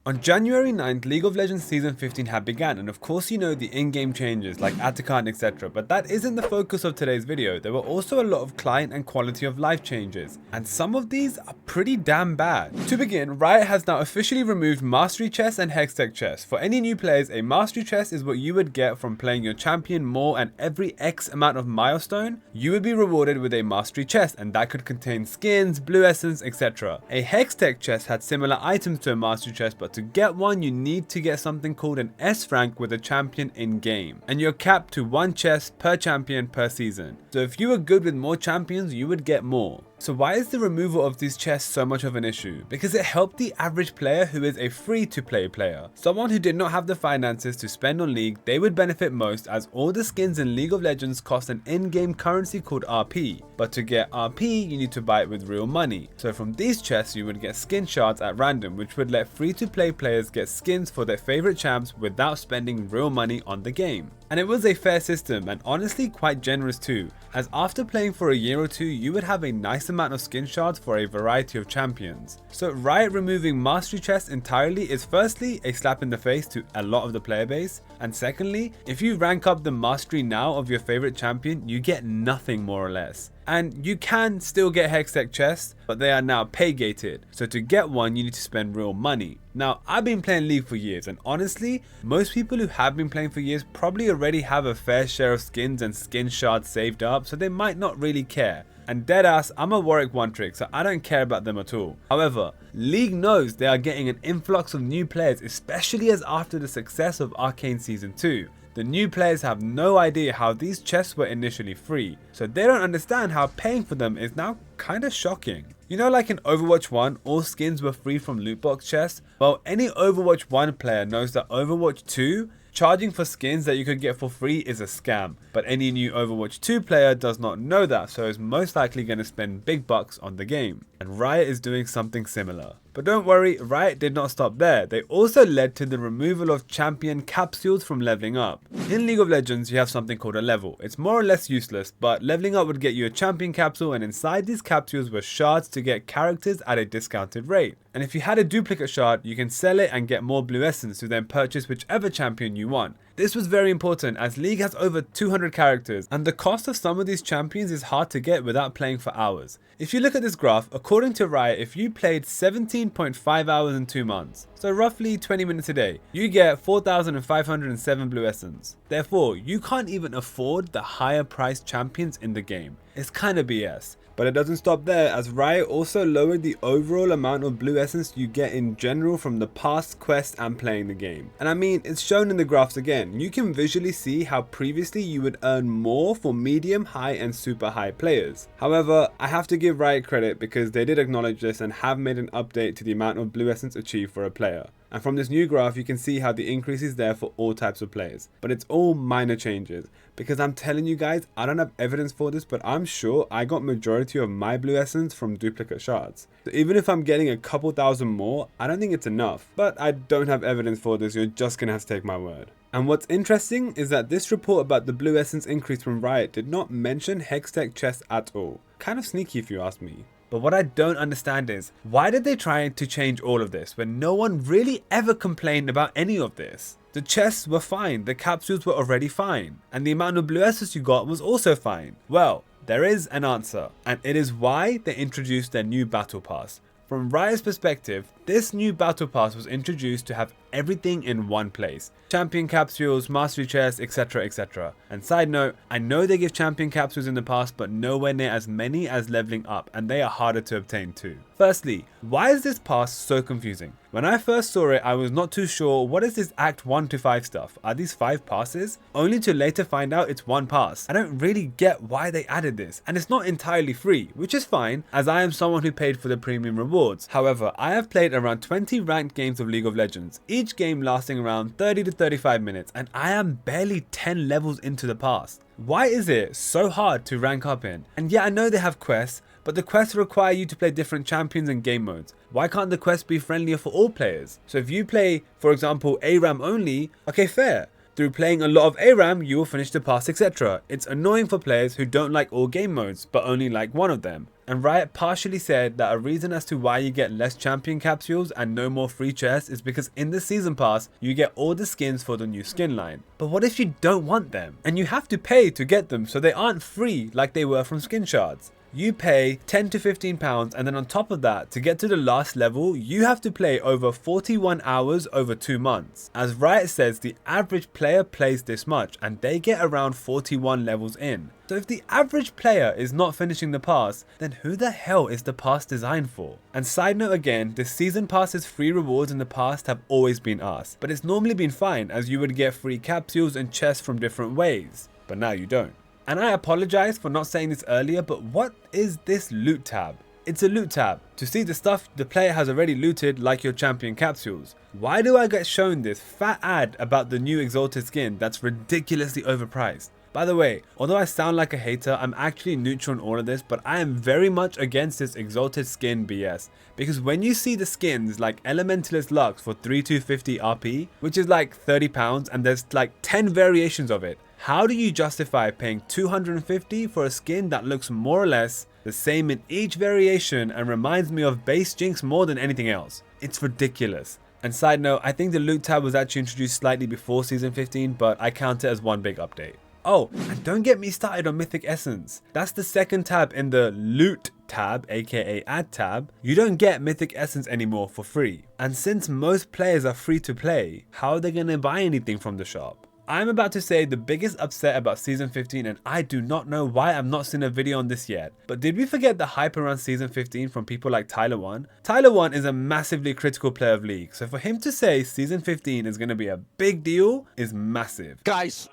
On January 9th, League of Legends Season 15 had begun, and of course you know the in-game changes like add to cart etc, but that isn't the focus of today's video. There were also a lot of client and quality of life changes, and some of these are pretty damn bad. To begin, Riot has now officially removed Mastery Chests and Hextech Chests. For any new players, a Mastery Chest is what you would get from playing your champion more, and every X amount of milestone, you would be rewarded with a Mastery Chest, and that could contain skins, blue essence, etc. A Hextech Chest had similar items to a Mastery Chest, but to get one, you need to get something called an S rank with a champion in game, and you're capped to 1 chest per champion per season. So if you were good with more champions, you would get more. So why is the removal of these chests so much of an issue? Because it helped the average player who is a free-to-play player. Someone who did not have the finances to spend on League, they would benefit most, as all the skins in League of Legends cost an in-game currency called RP. But to get RP, you need to buy it with real money. So from these chests, you would get skin shards at random, which would let free-to-play players get skins for their favorite champs without spending real money on the game. And it was a fair system, and honestly quite generous too, as after playing for a year or two, you would have a nice amount of skin shards for a variety of champions. So Riot removing Mastery Chests entirely is firstly a slap in the face to a lot of the player base, and secondly, if you rank up the Mastery now of your favorite champion, you get nothing more or less. And you can still get Hextech chests, but they are now pay gated, so to get one you need to spend real money. Now, I've been playing League for years, and honestly, most people who have been playing for years probably already have a fair share of skins and skin shards saved up, so they might not really care. And deadass, I'm a Warwick one trick, so I don't care about them at all. However, League knows they are getting an influx of new players, especially as after the success of Arcane Season 2. The new players have no idea how these chests were initially free, so they don't understand how paying for them is now kinda shocking. You know, like in Overwatch 1, all skins were free from loot box chests? Well, any Overwatch 1 player knows that Overwatch 2, charging for skins that you could get for free is a scam, but any new Overwatch 2 player does not know that, so is most likely going to spend big bucks on the game. And Riot is doing something similar. But don't worry, Riot did not stop there. They also led to the removal of champion capsules from leveling up. In League of Legends, you have something called a level. It's more or less useless, but leveling up would get you a champion capsule, and inside these capsules were shards to get characters at a discounted rate. And if you had a duplicate shard, you can sell it and get more blue essence to then purchase whichever champion you want. This was very important as League has over 200 characters, and the cost of some of these champions is hard to get without playing for hours. If you look at this graph, according to Riot, if you played 17.5 hours in 2 months, so roughly 20 minutes a day, you get 4,507 blue essence. Therefore, you can't even afford the higher priced champions in the game. It's kinda BS. But it doesn't stop there, as Riot also lowered the overall amount of blue essence you get in general from the past quest and playing the game. And I mean, it's shown in the graphs again. You can visually see how previously you would earn more for medium, high and super high players. However, I have to give Riot credit because they did acknowledge this and have made an update to the amount of blue essence achieved for a player. And from this new graph, you can see how the increase is there for all types of players. But it's all minor changes. Because I'm telling you guys, I don't have evidence for this, but I'm sure I got majority of my blue essence from duplicate shards. So even if I'm getting a couple thousand more, I don't think it's enough. But I don't have evidence for this, you're just gonna have to take my word. And what's interesting is that this report about the blue essence increase from Riot did not mention Hextech chests at all. Kind of sneaky if you ask me. But what I don't understand is, why did they try to change all of this when no one really ever complained about any of this? The chests were fine, the capsules were already fine, and the amount of blue essence you got was also fine. Well, there is an answer, and it is why they introduced their new battle pass. From Riot's perspective, this new battle pass was introduced to have everything in one place. Champion capsules, mastery chests, etc, etc. And side note, I know they give champion capsules in the past, but nowhere near as many as leveling up, and they are harder to obtain too. Firstly, why is this pass so confusing? When I first saw it, I was not too sure, what is this Act 1 to 5 stuff? Are these 5 passes? Only to later find out it's 1 pass. I don't really get why they added this, and it's not entirely free, which is fine, as I am someone who paid for the premium rewards. However, I have played around 20 ranked games of League of Legends, each game lasting around 30 to 35 minutes, and I am barely 10 levels into the pass. Why is it so hard to rank up in? And yeah, I know they have quests, but the quests require you to play different champions and game modes. Why can't the quests be friendlier for all players? So if you play, for example, ARAM only, okay, fair. Through playing a lot of ARAM, you will finish the pass, etc. It's annoying for players who don't like all game modes, but only like one of them. and Riot partially said that a reason as to why you get less champion capsules and no more free chests is because in the season pass you get all the skins for the new skin line. But what if you don't want them and you have to pay to get them, so they aren't free like they were from skin shards? You pay £10 to £15, and then on top of that, to get to the last level, you have to play over 41 hours over 2 months. As Riot says, the average player plays this much and they get around 41 levels in. So if the average player is not finishing the pass, then who the hell is the pass designed for? And side note again, the season pass's free rewards in the past have always been asked, but it's normally been fine as you would get free capsules and chests from different ways, but now you don't. And I apologize for not saying this earlier, but what is this loot tab? It's a loot tab to see the stuff the player has already looted, like your champion capsules. Why do I get shown this fat ad about the new exalted skin that's ridiculously overpriced? By the way, although I sound like a hater, I'm actually neutral on all of this, but I am very much against this exalted skin BS. Because when you see the skins like Elementalist Lux for 3250 RP, which is like £30, and there's like 10 variations of it, how do you justify paying $250 for a skin that looks more or less the same in each variation and reminds me of base Jinx more than anything else? It's ridiculous. And side note, I think the loot tab was actually introduced slightly before season 15, but I count it as one big update. Oh, and don't get me started on Mythic Essence. That's the second tab in the loot tab, aka ad tab. You don't get Mythic Essence anymore for free. And since most players are free to play, how are they going to buy anything from the shop? I'm about to say the biggest upset about season 15, and I do not know why I've not seen a video on this yet. But did we forget the hype around season 15 from people like Tyler1? Tyler1 is a massively critical player of League, so for him to say season 15 is going to be a big deal is massive. Guys,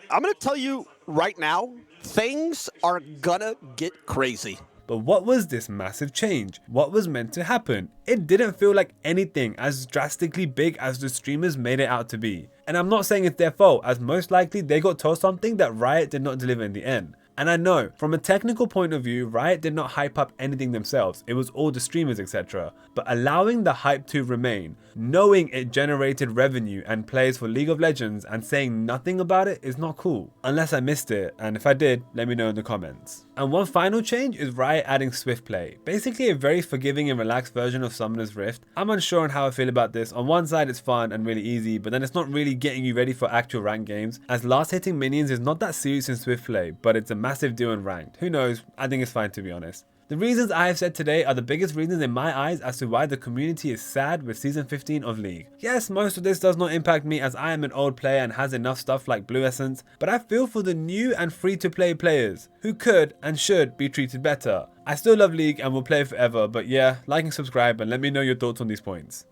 I'm going to tell you right now, things are gonna get crazy. But what was this massive change? What was meant to happen? It didn't feel like anything as drastically big as the streamers made it out to be. And I'm not saying it's their fault, as most likely they got told something that Riot did not deliver in the end. And I know, from a technical point of view, Riot did not hype up anything themselves, it was all the streamers etc. But allowing the hype to remain, knowing it generated revenue and players for League of Legends and saying nothing about it is not cool. Unless I missed it, and if I did, let me know in the comments. And one final change is Riot adding Swift Play, basically a very forgiving and relaxed version of Summoner's Rift. I'm unsure on how I feel about this. On one side it's fun and really easy, but then it's not really getting you ready for actual ranked games, as last hitting minions is not that serious in Swift Play, but it's a massive deal in ranked. Who knows? I think it's fine, to be honest. The reasons I have said today are the biggest reasons in my eyes as to why the community is sad with season 15 of League. Yes, most of this does not impact me as I am an old player and has enough stuff like Blue Essence, but I feel for the new and free to play players who could and should be treated better. I still love League and will play it forever, but yeah, like and subscribe and let me know your thoughts on these points.